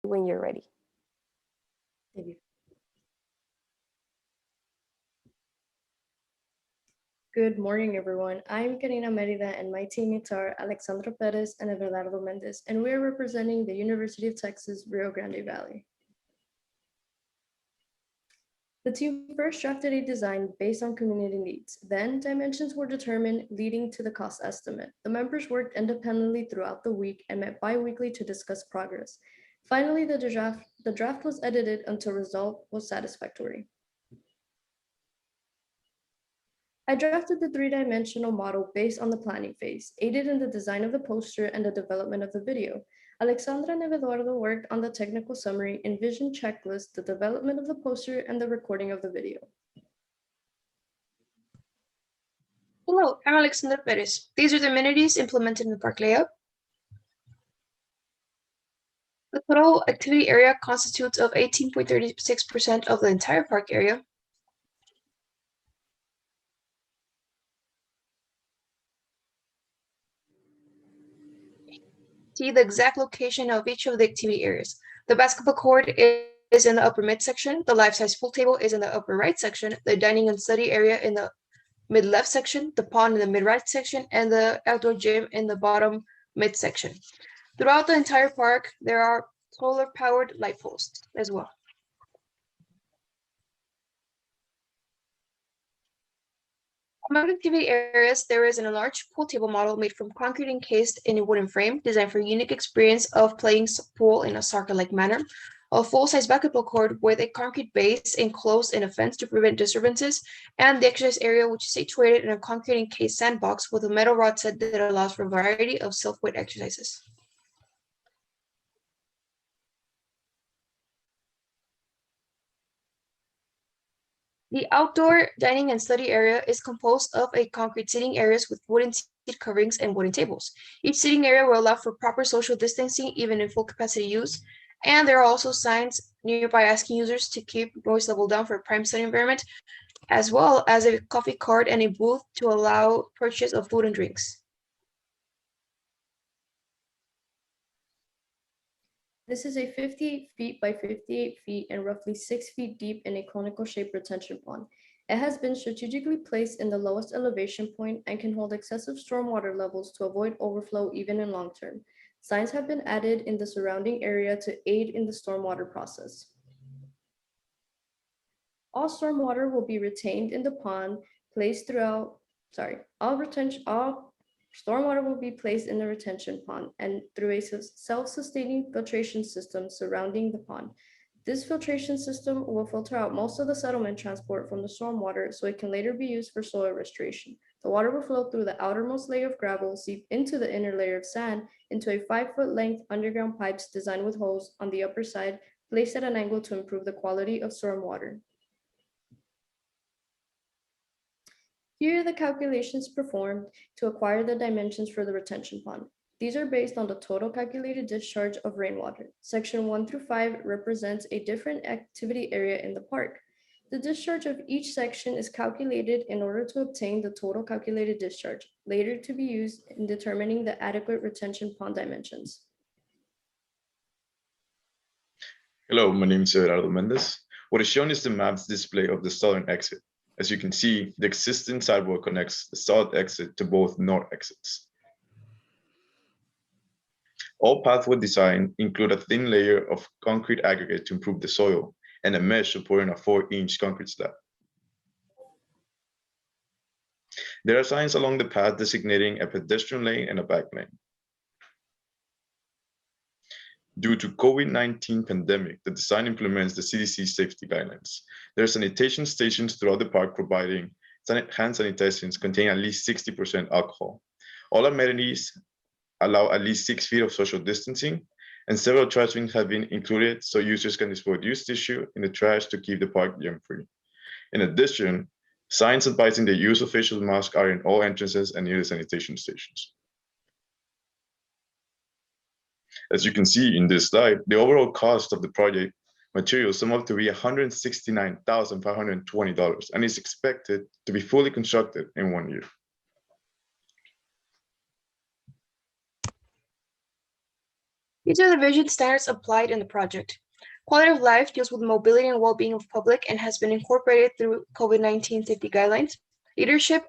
when you're ready. Thank you. Good morning, everyone. I'm Karina Merida, and my teammates are Alexandra Perez and Everardo Mendez, and we are representing the University of Texas, Rio Grande Valley. The team first drafted a design based on community needs. Then dimensions were determined, leading to the cost estimate. The members worked independently throughout the week and met bi-weekly to discuss progress. Finally, the draft was edited until result was satisfactory. I drafted the three-dimensional model based on the planning phase, aided in the design of the poster and the development of the video. Alexandra and Eduardo worked on the technical summary, envision checklist, the development of the poster, and the recording of the video. Hello, I'm Alexandra Perez. These are the amenities implemented in the park layout. The total activity area constitutes of 18.36% of the entire park area. See the exact location of each of the activity areas. The basketball court is in the upper midsection. The life-size pool table is in the upper right section. The dining and study area in the mid-left section. The pond in the mid-right section, and the outdoor gym in the bottom midsection. Throughout the entire park, there are solar-powered light posts as well. Among activity areas, there is an enlarged pool table model made from concrete encased in a wooden frame, designed for a unique experience of playing pool in a soccer-like manner. A full-size basketball court with a concrete base enclosed in a fence to prevent disturbances, and the exercise area, which is situated in a concrete encased sandbox with a metal rod set that allows for a variety of self-weight exercises. The outdoor dining and study area is composed of a concrete sitting areas with wooden seat coverings and wooden tables. Each sitting area will allow for proper social distancing, even in full capacity use. And there are also signs nearby asking users to keep noise level down for a prime study environment, as well as a coffee cart and a booth to allow purchase of food and drinks. This is a 58 feet by 58 feet and roughly 6 feet deep in a conical shaped retention pond. It has been strategically placed in the lowest elevation point and can hold excessive stormwater levels to avoid overflow even in long term. Signs have been added in the surrounding area to aid in the stormwater process. All stormwater will be retained in the pond, placed throughout, all stormwater will be placed in the retention pond and through a self-sustaining filtration system surrounding the pond. This filtration system will filter out most of the settlement transport from the stormwater so it can later be used for soil restoration. The water will flow through the outermost layer of gravel, seep into the inner layer of sand, into a 5-foot length underground pipes designed with holes on the upper side, placed at an angle to improve the quality of stormwater. Here are the calculations performed to acquire the dimensions for the retention pond. These are based on the total calculated discharge of rainwater. Section 1 through 5 represents a different activity area in the park. The discharge of each section is calculated in order to obtain the total calculated discharge, later to be used in determining the adequate retention pond dimensions. Hello, my name is Everardo Mendez. What is shown is the map's display of the southern exit. As you can see, the existing sidewalk connects the south exit to both north exits. All pathway design include a thin layer of concrete aggregate to improve the soil and a mesh supporting a 4-inch concrete slab. There are signs along the path designating a pedestrian lane and a bike lane. Due to COVID-19 pandemic, the design implements the CDC safety guidelines. There are sanitation stations throughout the park providing hand sanitizations containing at least 60% alcohol. All amenities allow at least 6 feet of social distancing, and several trash bins have been included so users can dispose used tissue in the trash to keep the park germ-free. In addition, signs advising the use of facial masks are in all entrances and near the sanitation stations. As you can see in this slide, the overall cost of the project materials sum up to be $169,520 and is expected to be fully constructed in 1 year. These are the vision standards applied in the project. Quality of life deals with mobility and well-being of public and has been incorporated through COVID-19 safety guidelines. Leadership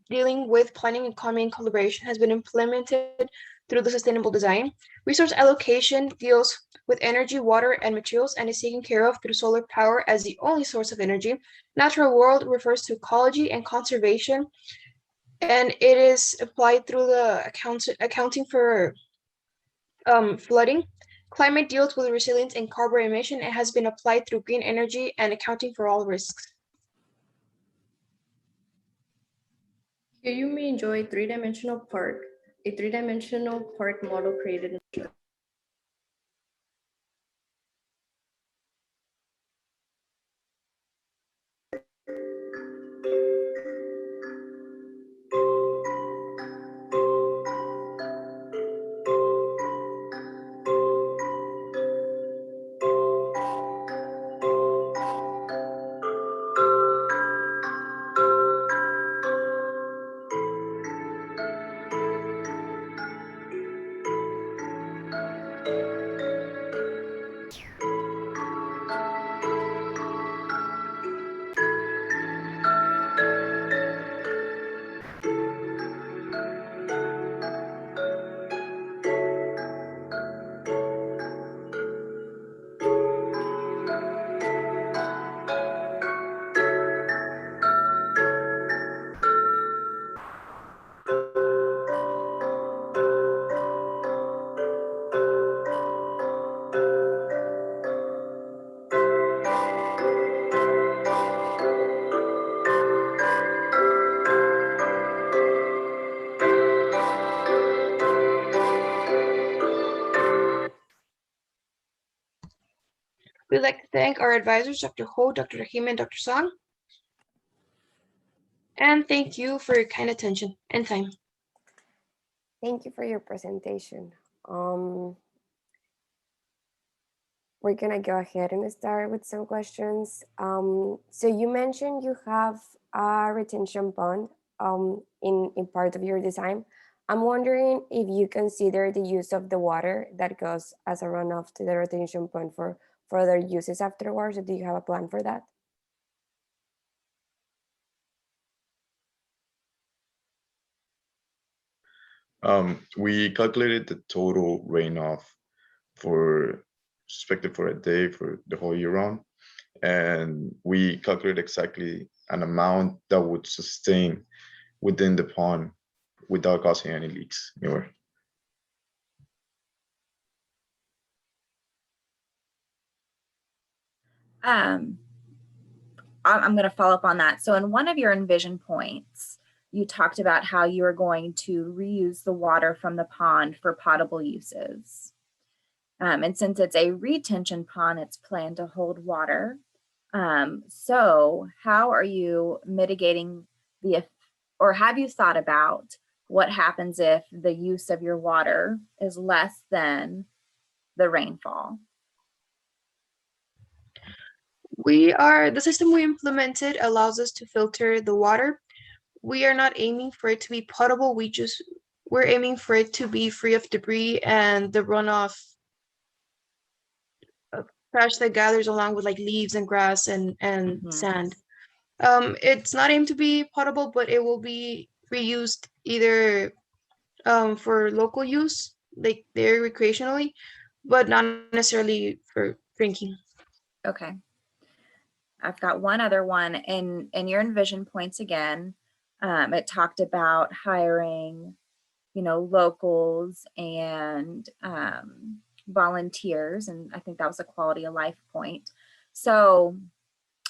dealing with planning, economy, and collaboration has been implemented through the sustainable design. Resource allocation deals with energy, water, and materials and is taken care of through solar power as the only source of energy. Natural world refers to ecology and conservation, and it is applied through the accounting for flooding. Climate deals with resilience and carbon emission. It has been applied through green energy and accounting for all risks. Here you may enjoy a three-dimensional park model created in We'd like to thank our advisors, Dr. Ho, Dr. Rahim, and Dr. Song. And thank you for your kind attention and time. Thank you for your presentation. We're gonna go ahead and start with some questions. So you mentioned you have a retention pond in part of your design. I'm wondering if you consider the use of the water that goes as a runoff to the retention pond for other uses afterwards, or do you have a plan for that? We calculated the total runoff for expected for a day for the whole year round, and we calculated exactly an amount that would sustain within the pond without causing any leaks anywhere. I'm going to follow up on that. So in one of your envision points, you talked about how you are going to reuse the water from the pond for potable uses. And since it's a retention pond, it's planned to hold water. So how are you mitigating or have you thought about what happens if the use of your water is less than the rainfall? The system we implemented allows us to filter the water. We are not aiming for it to be potable. We're aiming for it to be free of debris and the runoff of trash that gathers along with like leaves and grass and sand. It's not aimed to be potable, but it will be reused either for local use, like there recreationally, but not necessarily for drinking. Okay. I've got one other one in your envision points again. It talked about hiring, locals and volunteers, and I think that was a quality of life point. So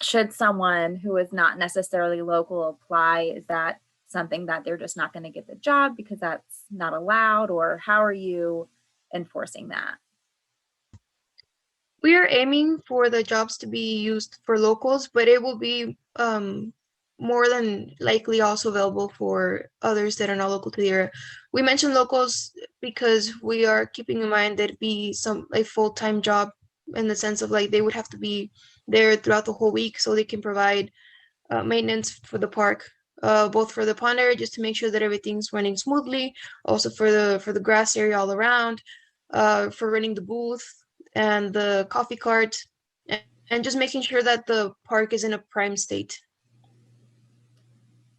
should someone who is not necessarily local apply, is that something that they're just not going to get the job because that's not allowed, or how are you enforcing that? We are aiming for the jobs to be used for locals, but it will be more than likely also available for others that are not local to the area. We mentioned locals because we are keeping in mind that it'd be a full-time job in the sense of like they would have to be there throughout the whole week so they can provide maintenance for the park, both for the pond area just to make sure that everything's running smoothly, also for the grass area all around. for running the booth and the coffee cart, and just making sure that the park is in a prime state.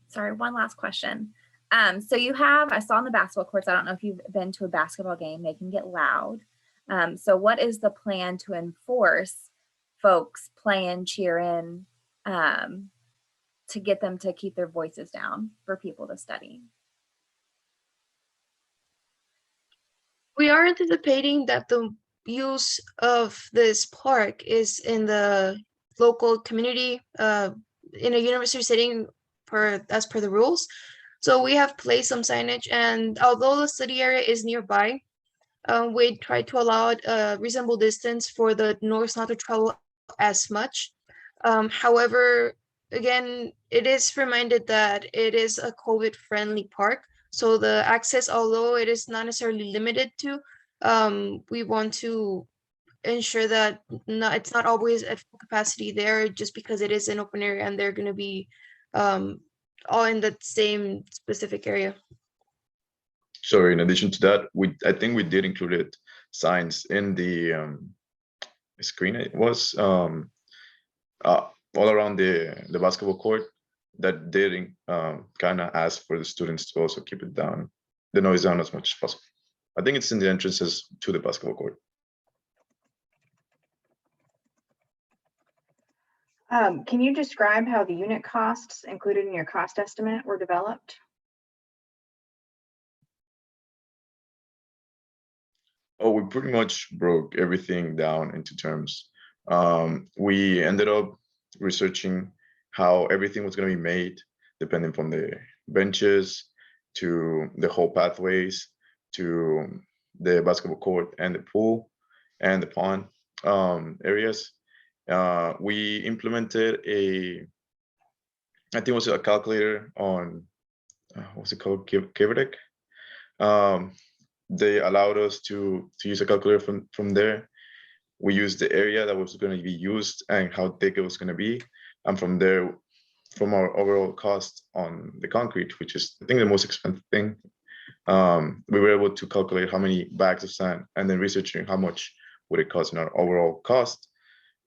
Sorry, one last question. So you have, I saw on the basketball courts, I don't know if you've been to a basketball game, they can get loud. So what is the plan to enforce folks playing, cheering, to get them to keep their voices down for people to study? We are anticipating that the use of this park is in the local community, in a university setting as per the rules. So we have placed some signage, and although the study area is nearby, we try to allow it a reasonable distance for the noise not to travel as much. However, again, it is reminded that it is a COVID-friendly park. So the access, although it is not necessarily limited to, we want to ensure that it's not always at full capacity there, just because it is an open area and they're going to be all in the same specific area. So in addition to that, I think we did include signs in the screen. It was all around the basketball court that did kind of ask for the students to also keep it down, the noise down as much as possible. I think it's in the entrances to the basketball court. Can you describe how the unit costs included in your cost estimate were developed? Oh, we pretty much broke everything down into terms. We ended up researching how everything was going to be made, depending from the benches to the whole pathways to the basketball court and the pool and the pond areas. We implemented I think it was a calculator on, what's it called, Kiverdek. They allowed us to use a calculator from there. We used the area that was going to be used and how thick it was going to be. And from there, from our overall cost on the concrete, which is, I think, the most expensive thing, we were able to calculate how many bags of sand, and then researching how much would it cost in our overall cost.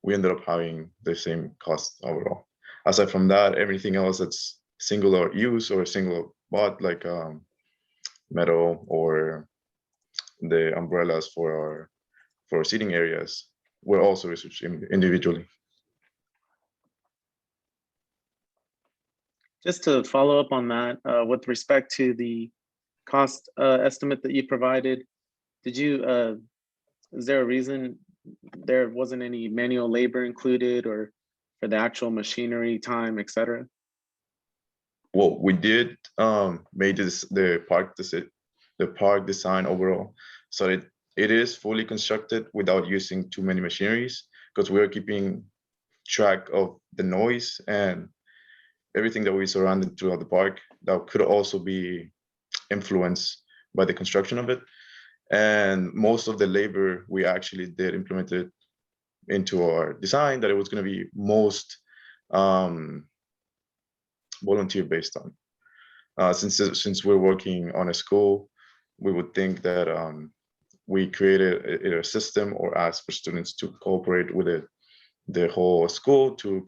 We ended up having the same cost overall. Aside from that, everything else that's singular use or single bought, like metal or the umbrellas for our seating areas, were also researched individually. Just to follow up on that, with respect to the cost estimate that you provided, did you, is there a reason there wasn't any manual labor included, or for the actual machinery, time, etc.? Well, we did made the park design overall, so it is fully constructed without using too many machineries, because we are keeping track of the noise and everything that we surrounded throughout the park that could also be influenced by the construction of it. And most of the labor we actually did implement it into our design, that it was going to be most volunteer based on. Since we're working on a school, we would think that we created a system or asked for students to cooperate with the whole school to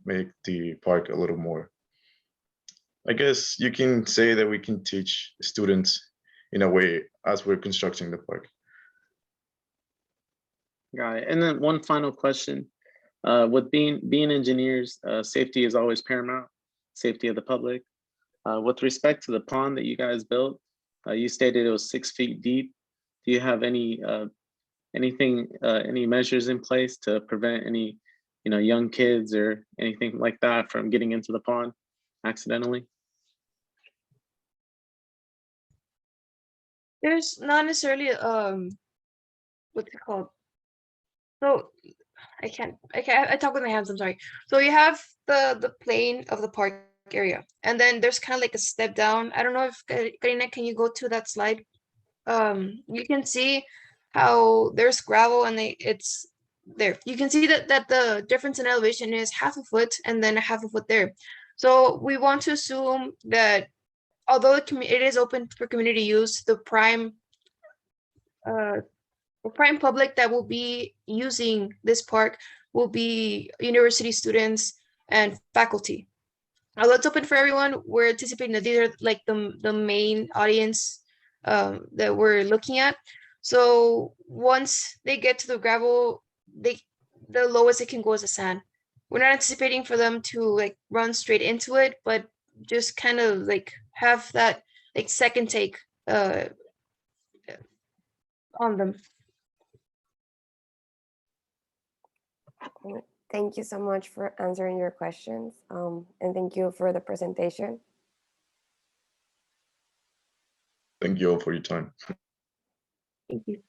make the park a little more, I guess you can say that we can teach students in a way as we're constructing the park. Got it. And then one final question. With being engineers, safety is always paramount, safety of the public. With respect to the pond that you guys built, you stated it was 6 feet deep. Do you have any measures in place to prevent any, young kids or anything like that from getting into the pond accidentally? There's not necessarily what's it called? So I talk with my hands, I'm sorry. So you have the plane of the park area, and then there's kind of like a step down. I don't know if Karina, can you go to that slide? You can see how there's gravel and it's there. You can see that the difference in elevation is 1/2 foot and then 1/2 foot there. So we want to assume that although it is open for community use, the prime prime public that will be using this park will be university students and faculty. Although it's open for everyone, we're anticipating that these are like the main audience that we're looking at. So once they get to the gravel, the lowest it can go is the sand. We're not anticipating for them to like run straight into it, but just kind of like have that like second take on them. Thank you so much for answering your questions, and thank you for the presentation. Thank you all for your time. Thank you.